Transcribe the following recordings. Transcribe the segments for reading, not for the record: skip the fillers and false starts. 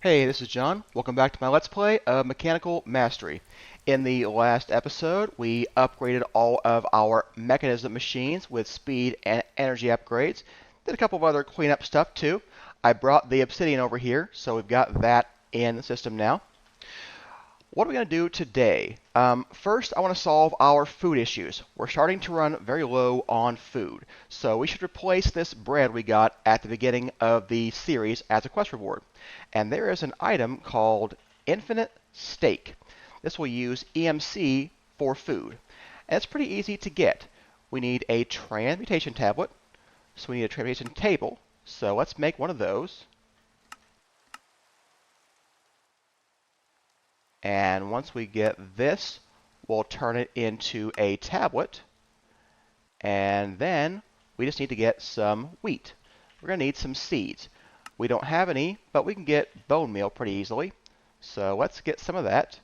Hey, this is John. Welcome back to my Let's Play of Mechanical Mastery. In the last episode, we upgraded all of our mechanism machines with speed and energy upgrades. Did a couple of other cleanup stuff too. I brought the obsidian over here, so we've got that in the system now. What are we going to do today? First, I want to solve our food issues. We're starting to run very low on food, so we should replace this bread we got at the beginning of the series as a quest reward. And there is an item called Infinite Steak. This will use EMC for food. And it's pretty easy to get. We need a transmutation tablet, so we need a transmutation table. So let's make one of those. And once we get this, we'll turn it into a tablet. And then we just need to get some wheat. We're going to need some seeds. We don't have any, but we can get bone meal pretty easily. So let's get some of that.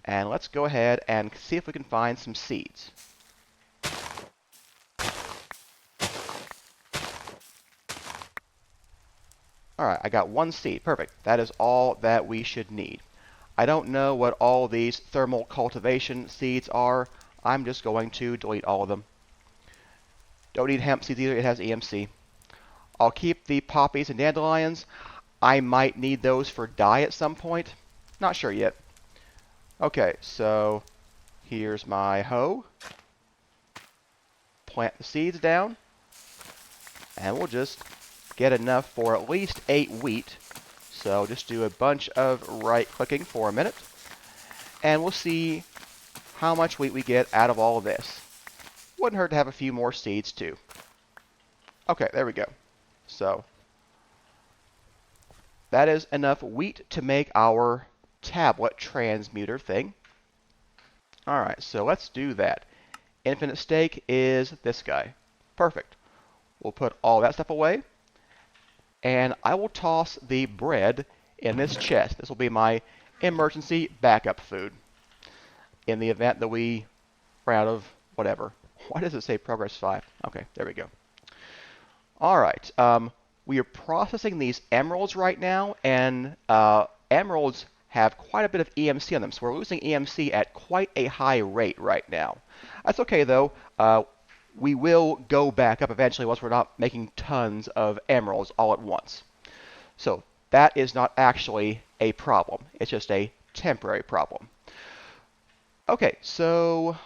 And let's go ahead and see if we can find some seeds. Alright, I got one seed. Perfect. That is all that we should need. I don't know what all these thermal cultivation seeds are. I'm just going to delete all of them. Don't need hemp seeds either. It has EMC. I'll keep the poppies and dandelions. I might need those for dye at some point. Not sure yet. Okay, so here's my hoe. Plant the seeds down. And we'll just get enough for at least 8 wheat. So just do a bunch of right-clicking for a minute, and we'll see how much wheat we get out of all of this. Wouldn't hurt to have a few more seeds too. Okay, there we go. So that is enough wheat to make our tablet transmuter thing. Alright, so let's do that. Infinite steak is this guy. Perfect. We'll put all that stuff away. And I will toss the bread in this chest. This will be my emergency backup food in the event that we run out of whatever. Why does it say progress 5? Okay, there we go. All right, we are processing these emeralds right now, and emeralds have quite a bit of EMC on them, so we're losing EMC at quite a high rate right now. That's okay though. We will go back up eventually once we're not making tons of emeralds all at once. So that is not actually a problem. It's just a temporary problem. Okay, so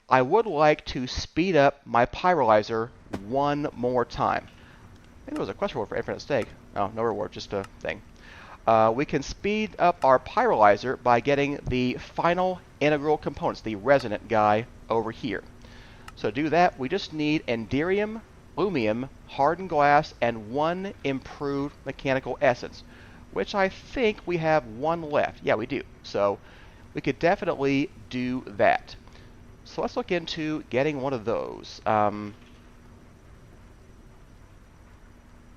I would like to speed up my pyrolyzer one more time. Maybe there was a quest reward for infinite steak. Oh, no reward, just a thing. We can speed up our pyrolyzer by getting the final integral components, the resonant guy over here. So to do that, we just need enderium, lumium, hardened glass, and one improved mechanical essence, which I think we have one left. Yeah, we do. So we could definitely do that. So let's look into getting one of those. There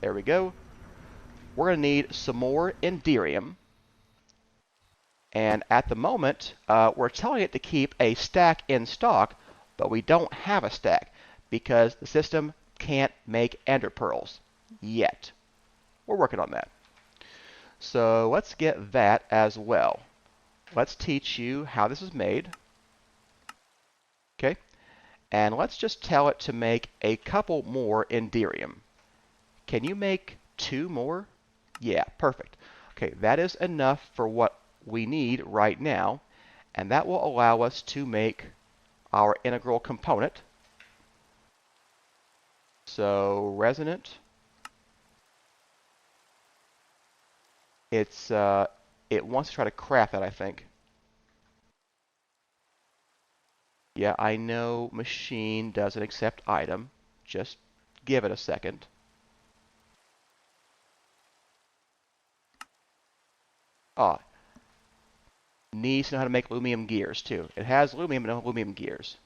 we go. We're going to need some more enderium. And at the moment, we're telling it to keep a stack in stock, but we don't have a stack because the system can't make ender pearls yet. We're working on that. So let's get that as well. Let's teach you how this is made. Okay. And let's just tell it to make a couple more enderium. Can you make 2 more? Yeah, perfect. Okay, that is enough for what we need right now, and that will allow us to make our integral component. So resonant, it wants to try to craft that, I think. Yeah, I know machine doesn't accept item. Just give it a second. Ah, needs to know how to make lumium gears too. It has lumium, but no lumium gears.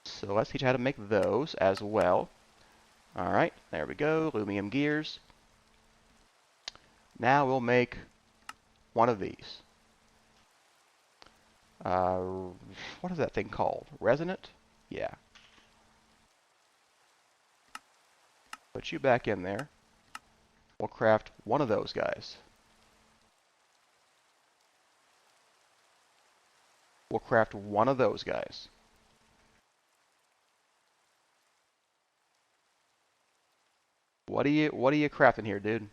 So let's teach you how to make those as well. Alright, there we go, lumium gears. Now we'll make one of these. What is that thing called? Resonant? Yeah. Put you back in there. We'll craft one of those guys. We'll craft one of those guys. What are you crafting here, dude?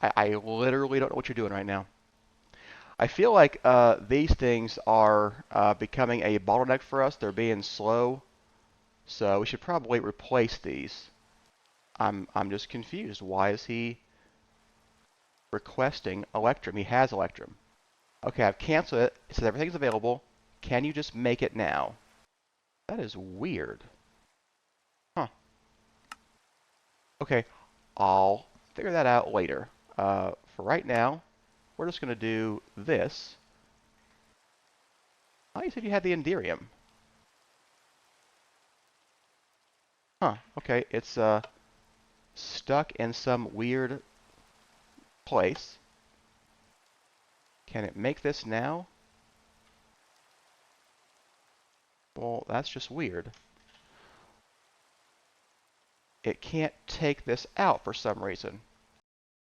I literally don't know what you're doing right now. I feel like these things are becoming a bottleneck for us. They're being slow, so we should probably replace these. I'm just confused. Why is he requesting Electrum? He has Electrum. Okay, I've canceled it. It says everything's available. Can you just make it now? That is weird. Huh. Okay, I'll figure that out later. For right now, we're just going to do this. Oh, you said you had the Enderium. Huh, okay, it's stuck in some weird place. Can it make this now? Well, that's just weird. It can't take this out for some reason.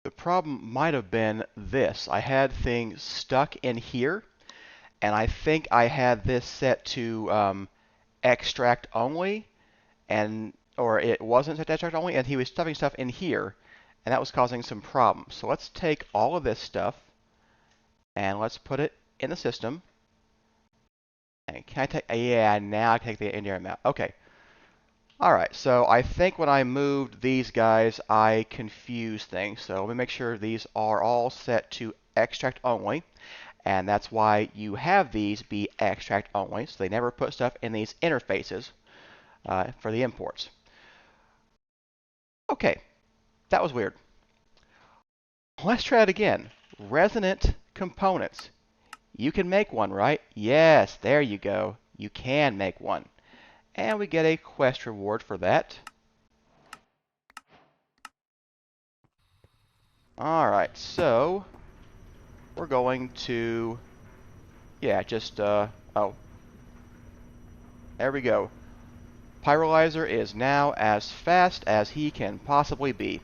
The problem might have been this. I had things stuck in here, and I think I had this set to extract only, or it wasn't set to extract only, and he was stuffing stuff in here, and that was causing some problems. So let's take all of this stuff, and let's put it in the system. And can I take, yeah, now I can take the Enderium out. Okay. Alright, so I think when I moved these guys, I confused things. So let me make sure these are all set to extract only. And that's why you have these be extract only. So they never put stuff in these interfaces for the imports. Okay, that was weird. Let's try it again. Resonant components. You can make one, right? Yes, there you go. You can make one. And we get a quest reward for that. Alright, so we're going to, yeah, just, oh, there we go. Pyrolyzer is now as fast as he can possibly be.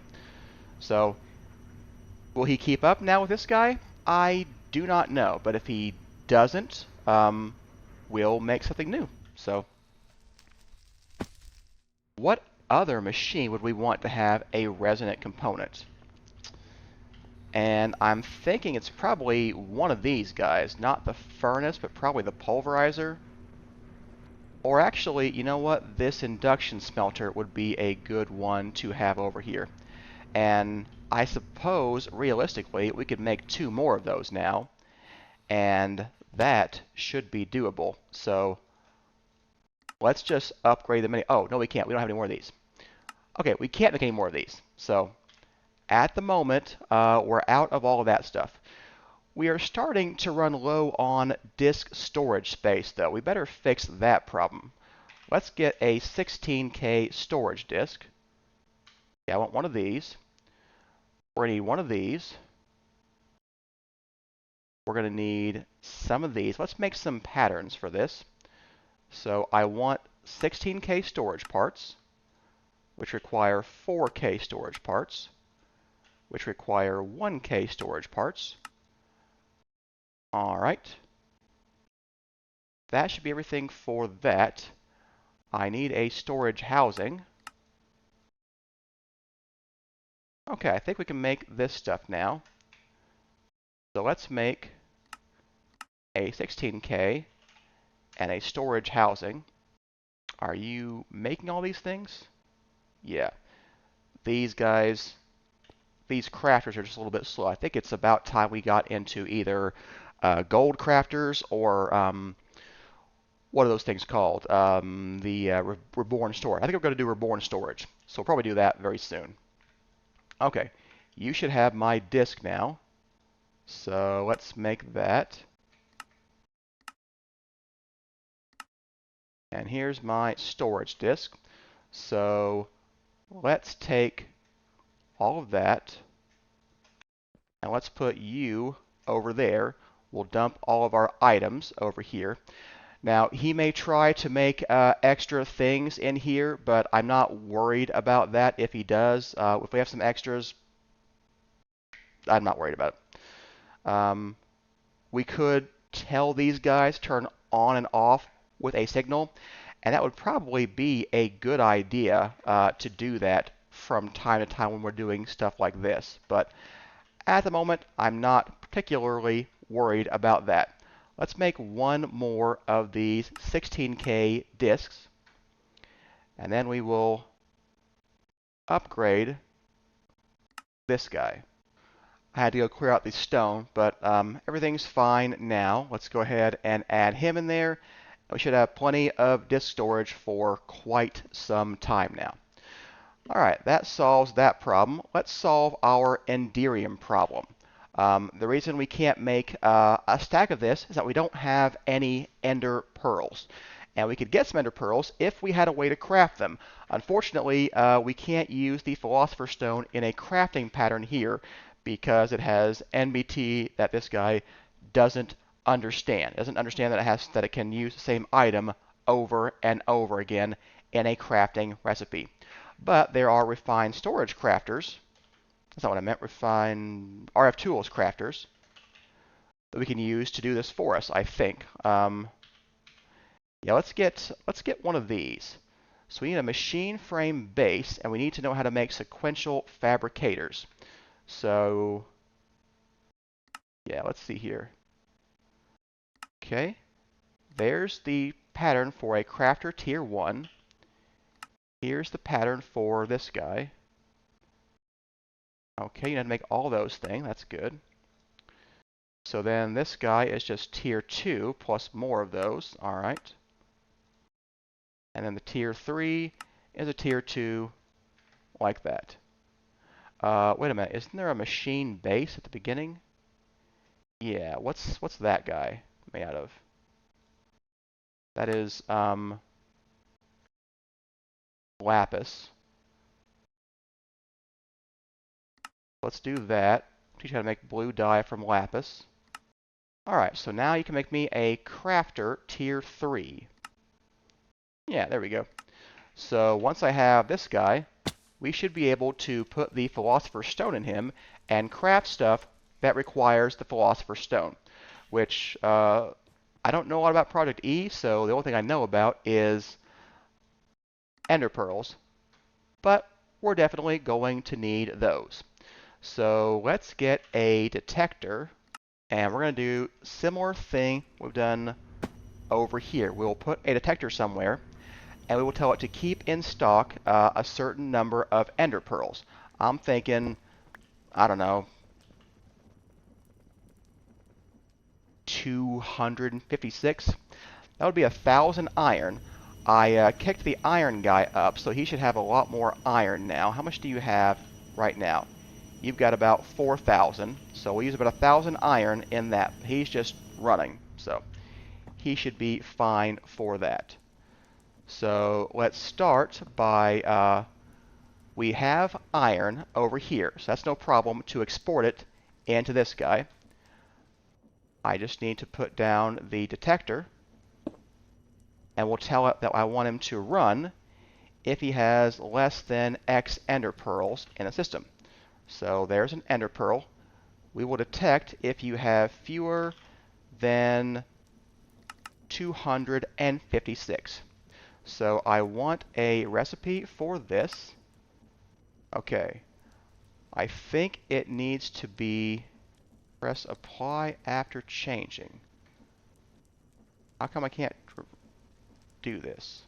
So, will he keep up now with this guy? I do not know, but if he doesn't, we'll make something new. So, what other machine would we want to have a resonant component? And I'm thinking it's probably one of these guys, not the furnace, but probably the pulverizer. Or actually, you know what? This induction smelter would be a good one to have over here. And I suppose, realistically, we could make 2 more of those now. And that should be doable. So let's just upgrade them. Oh, no, we can't. We don't have any more of these. Okay, we can't make any more of these. So at the moment, we're out of all of that stuff. We are starting to run low on disk storage space, though. We better fix that problem. Let's get a 16K storage disk. Yeah, I want one of these. We're going to need one of these. We're going to need some of these. Let's make some patterns for this. So I want 16K storage parts, which require 4K storage parts, which require 1K storage parts. All right. That should be everything for that. I need a storage housing. Okay, I think we can make this stuff now. So let's make a 16K and a storage housing. Are you making all these things? Yeah. These guys, these crafters are just a little bit slow. I think it's about time we got into either gold crafters or what are those things called? The reborn storage. I think we're going to do reborn storage. So we'll probably do that very soon. Okay, you should have my disk now. So let's make that. And here's my storage disk. So let's take all of that and let's put you over there. We'll dump all of our items over here. Now, he may try to make extra things in here, but I'm not worried about that if he does. If we have some extras, I'm not worried about it. Um, we could tell these guys turn on and off with a signal, and that would probably be a good idea to do that from time to time when we're doing stuff like this. But at the moment, I'm not particularly worried about that. Let's make one more of these 16K disks, and then we will upgrade this guy. I had to go clear out the stone, but everything's fine now. Let's go ahead and add him in there. We should have plenty of disk storage for quite some time now. All right, that solves that problem. Let's solve our Enderium problem. The reason we can't make a stack of this is that we don't have any Ender Pearls. And we could get some Ender Pearls if we had a way to craft them. Unfortunately, we can't use the Philosopher's Stone in a crafting pattern here because it has NBT that this guy doesn't understand. It doesn't understand that it can use the same item over and over again in a crafting recipe. But there are refined storage crafters. That's not what I meant. Refined RF tools crafters that we can use to do this for us, I think. Yeah, let's get one of these. So we need a machine frame base, and we need to know how to make sequential fabricators. So yeah, let's see here. Okay, there's the pattern for a crafter tier 1. Here's the pattern for this guy. Okay, you know how to make all those things. That's good. So then this guy is just tier 2 plus more of those. All right. And then the tier 3 is a tier 2 like that. Wait a minute. Isn't there a machine base at the beginning? Yeah. What's that guy made out of? That is lapis. Let's do that. Teach you how to make blue dye from lapis. Alright, so now you can make me a crafter tier 3. Yeah, there we go. So once I have this guy, we should be able to put the Philosopher's Stone in him and craft stuff that requires the Philosopher's Stone, which I don't know a lot about Project E, so the only thing I know about is Ender Pearls, but we're definitely going to need those. So let's get a detector, and we're going to do similar thing we've done over here. We'll put a detector somewhere, and we will tell it to keep in stock a certain number of Ender Pearls. I'm thinking, I don't know, 256. That would be 1,000 iron. I kicked the iron guy up, so he should have a lot more iron now. How much do you have right now? You've got about 4,000, so we'll use about 1,000 iron in that. He's just running, so he should be fine for that. So let's start by, we have iron over here, so that's no problem to export it into this guy. I just need to put down the detector, and we'll tell it that I want him to run if he has less than X Ender Pearls in the system. So there's an Ender Pearl. We will detect if you have fewer than 256. So I want a recipe for this. Okay. I think it needs to be press apply after changing. How come I can't do this?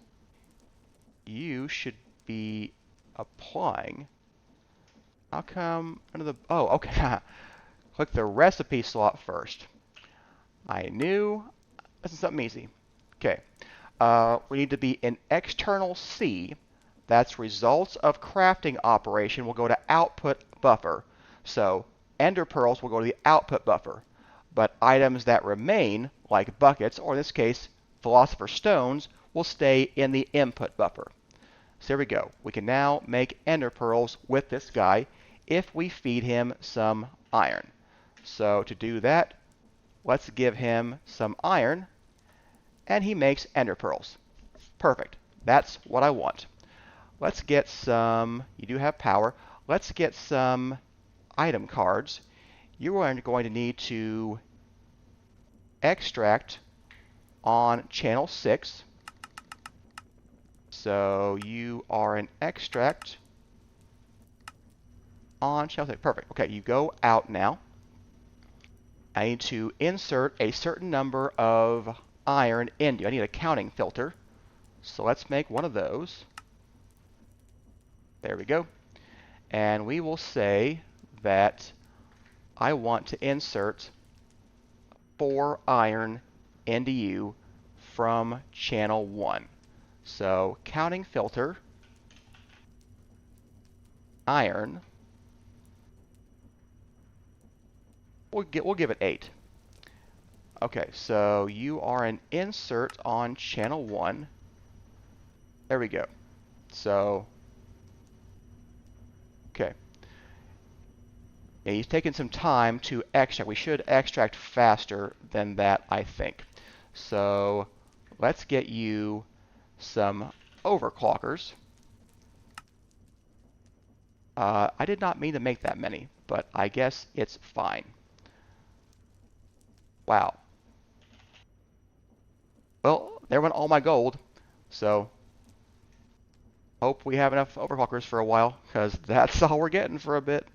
You should be applying. How come under the... Oh, okay. Click the recipe slot first. I knew. This is something easy. Okay. We need to be in external C. That's results of crafting operation will go to output buffer. So Ender Pearls will go to the output buffer. But items that remain, like buckets, or in this case, Philosopher's Stones, will stay in the input buffer. So there we go. We can now make Ender Pearls with this guy if we feed him some iron. So to do that, let's give him some iron, and he makes Ender Pearls. Perfect. That's what I want. Let's get some, you do have power, let's get some item cards. you are going to need to extract on channel 6. So you are an extract on channel 6. Perfect. Okay, you go out now. I need to insert a certain number of iron into you. I need a counting filter. So let's make one of those. There we go. And we will say that I want to insert 4 iron into you from channel 1. So counting filter, iron, we'll give it 8. Okay, so you are an insert on channel 1. There we go. So, okay. Yeah, he's taking some time to extract. We should extract faster than that, I think. So, let's get you some overclockers. I did not mean to make that many, but I guess it's fine. Wow. Well, there went all my gold. So, hope we have enough overclockers for a while, because that's all we're getting for a bit.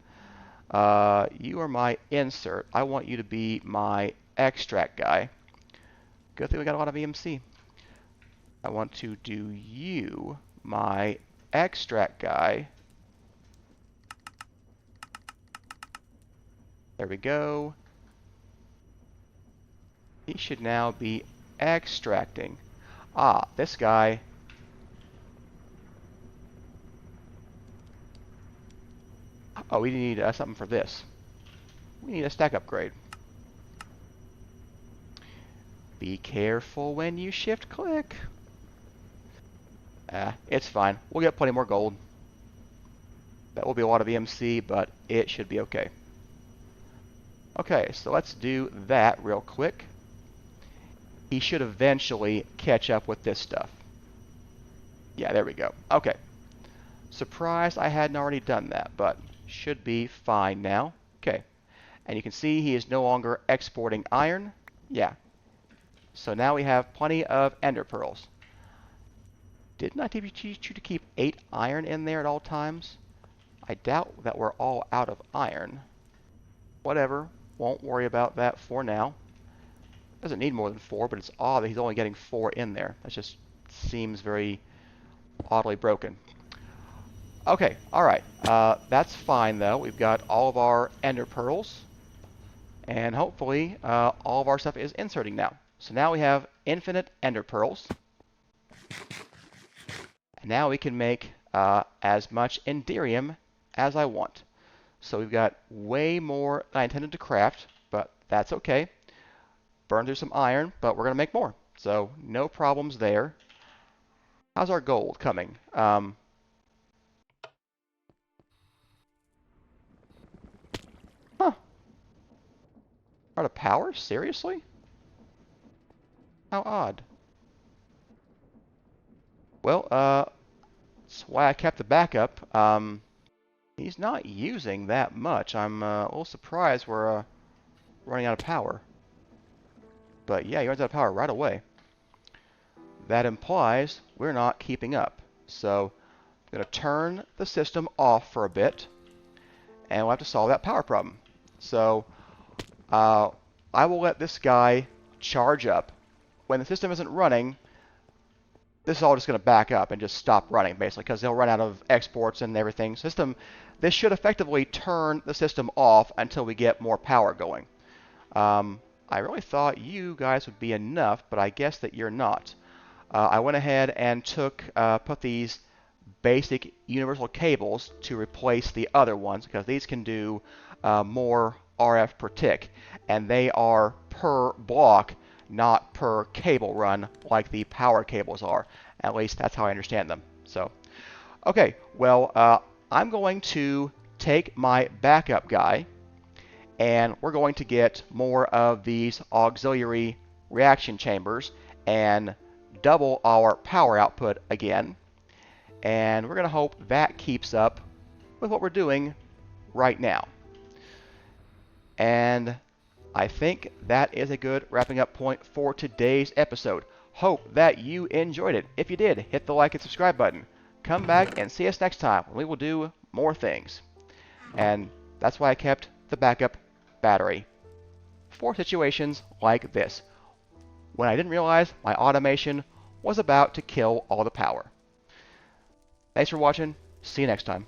You are my insert. I want you to be my extract guy. Good thing we got a lot of EMC. I want to do you my extract guy. There we go. He should now be extracting. Ah, this guy. Oh, we need something for this. We need a stack upgrade. Be careful when you shift click. It's fine. We'll get plenty more gold. That will be a lot of EMC, but it should be okay. Okay, so let's do that real quick. He should eventually catch up with this stuff. Yeah, there we go. Okay. Surprised I hadn't already done that, but should be fine now. Okay. And you can see he is no longer exporting iron. Yeah. So now we have plenty of ender pearls. Didn't I teach you to keep 8 iron in there at all times? I doubt that we're all out of iron. Whatever. Won't worry about that for now. Doesn't need more than 4, but it's odd that he's only getting 4 in there. That just seems very oddly broken. Okay, alright. That's fine, though. We've got all of our ender pearls. And hopefully, all of our stuff is inserting now. So now we have infinite ender pearls. And now we can make as much enderium as I want. So we've got way more than I intended to craft, but that's okay. Burn through some iron, but we're going to make more. So no problems there. How's our gold coming? Out of power? Seriously? How odd. Well, that's why I kept the backup. He's not using that much. I'm a little surprised we're running out of power. But yeah, he runs out of power right away. That implies we're not keeping up. So I'm going to turn the system off for a bit, and we'll have to solve that power problem. So I will let this guy charge up. When the system isn't running, this is all just going to back up and just stop running, basically, because they'll run out of exports and everything. This should effectively turn the system off until we get more power going. I really thought you guys would be enough, but I guess that you're not. I went ahead and put these basic universal cables to replace the other ones, because these can do more RF per tick, and they are per block, not per cable run like the power cables are. At least that's how I understand them. So, okay, well, I'm going to take my backup guy, and we're going to get more of these auxiliary reaction chambers and double our power output again. And we're going to hope that keeps up with what we're doing right now. And I think that is a good wrapping up point for today's episode. Hope that you enjoyed it. If you did, hit the like and subscribe button. Come back and see us next time when we will do more things. And that's why I kept the backup battery for situations like this, when I didn't realize my automation was about to kill all the power. Thanks for watching. See you next time.